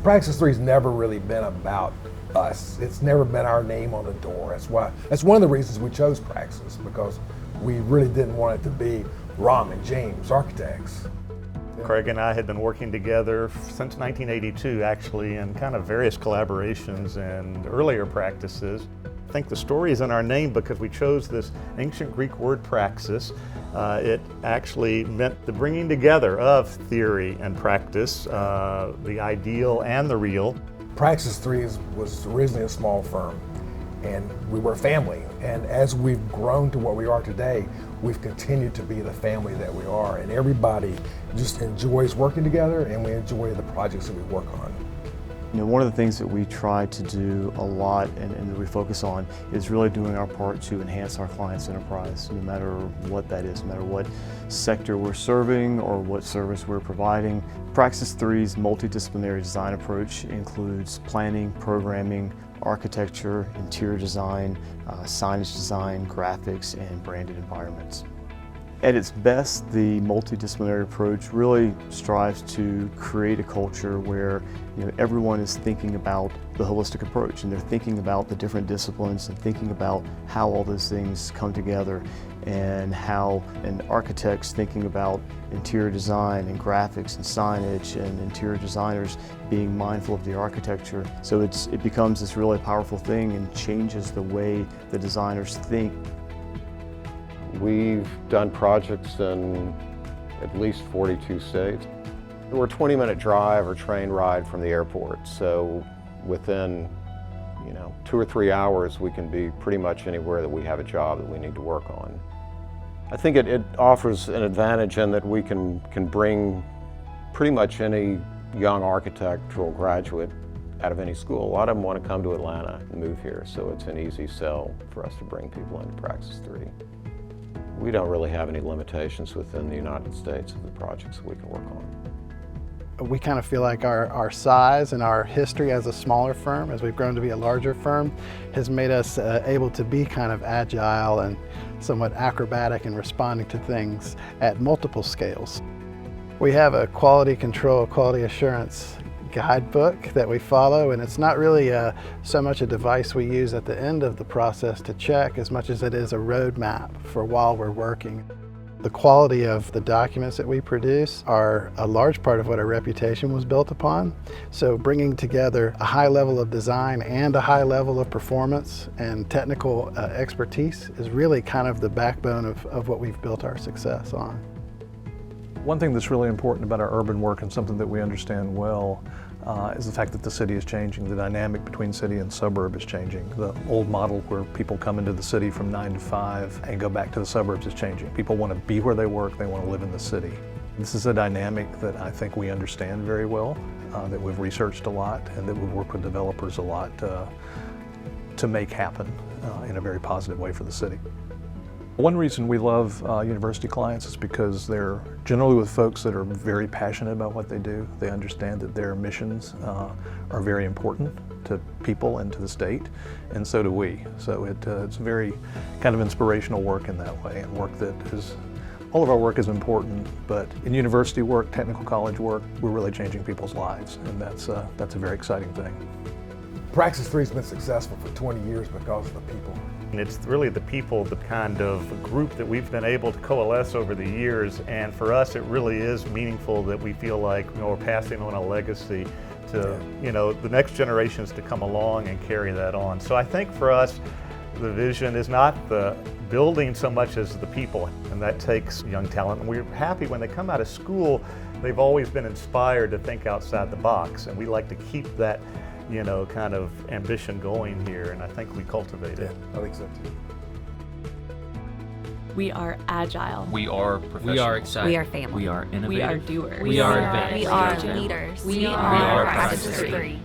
Praxis 3's never really been about us. It's never been our name on the door. That's one of the reasons we chose Praxis, because we really didn't want it to be Rom and James, architects. Craig and I had been working together since 1982, actually, in kind of various collaborations and earlier practices. I think the story is in our name because we chose this ancient Greek word praxis. It actually meant the bringing together of theory and practice, the ideal and the real. Praxis 3 was originally a small firm, and we were a family. And as we've grown to what we are today, we've continued to be the family that we are. And everybody just enjoys working together, and we enjoy the projects that we work on. You know, one of the things that we try to do a lot and that we focus on is really doing our part to enhance our clients' enterprise, no matter what that is, no matter what sector we're serving or what service we're providing. Praxis 3's multidisciplinary design approach includes planning, programming, architecture, interior design, signage design, graphics, and branded environments. At its best, the multidisciplinary approach really strives to create a culture where everyone is thinking about the holistic approach, and they're thinking about the different disciplines and thinking about how all those things come together, and how an architect's thinking about interior design and graphics and signage, and interior designers being mindful of the architecture. So it becomes this really powerful thing and changes the way the designers think. We've done projects in at least 42 states. We're a 20-minute drive or train ride from the airport, so within 2 or 3 hours we can be pretty much anywhere that we have a job that we need to work on. I think it offers an advantage in that we can bring pretty much any young architectural graduate out of any school. A lot of them want to come to Atlanta and move here, so it's an easy sell for us to bring people into Praxis 3. We don't really have any limitations within the United States of the projects that we can work on. We kind of feel like our size and our history as a smaller firm, as we've grown to be a larger firm, has made us able to be kind of agile and somewhat acrobatic in responding to things at multiple scales. We have a quality control, quality assurance guidebook that we follow, and it's not really so much a device we use at the end of the process to check as much as it is a roadmap for while we're working. The quality of the documents that we produce are a large part of what our reputation was built upon. So bringing together a high level of design and a high level of performance and technical expertise is really kind of the backbone of what we've built our success on. One thing that's really important about our urban work, and something that we understand well, is the fact that the city is changing. The dynamic between city and suburb is changing. The old model where people come into the city from 9 to 5 and go back to the suburbs is changing. People want to be where they work, they want to live in the city. This is a dynamic that I think we understand very well, that we've researched a lot, and that we've worked with developers a lot to make happen in a very positive way for the city. One reason we love university clients is because they're generally with folks that are very passionate about what they do. They understand that their missions are very important to people and to the state, and so do we. So it's very kind of inspirational work in that way, and work that is, all of our work is important, but in university work, technical college work, we're really changing people's lives, and that's a very exciting thing. Praxis 3's been successful for 20 years because of the people. And it's really the people, the kind of group that we've been able to coalesce over the years, and for us it really is meaningful that we feel like we're passing on a legacy to the next generations to come along and carry that on. So I think for us the vision is not the building so much as the people, and that takes young talent, and we're happy when they come out of school they've always been inspired to think outside the box, and we like to keep that kind of ambition going here, and I think we cultivate it. I think so too. We are agile. We are professional. We are excited. We are family. We are innovative. We are doers. We are advanced. We are leaders. We are Praxis Praxis 3. 3.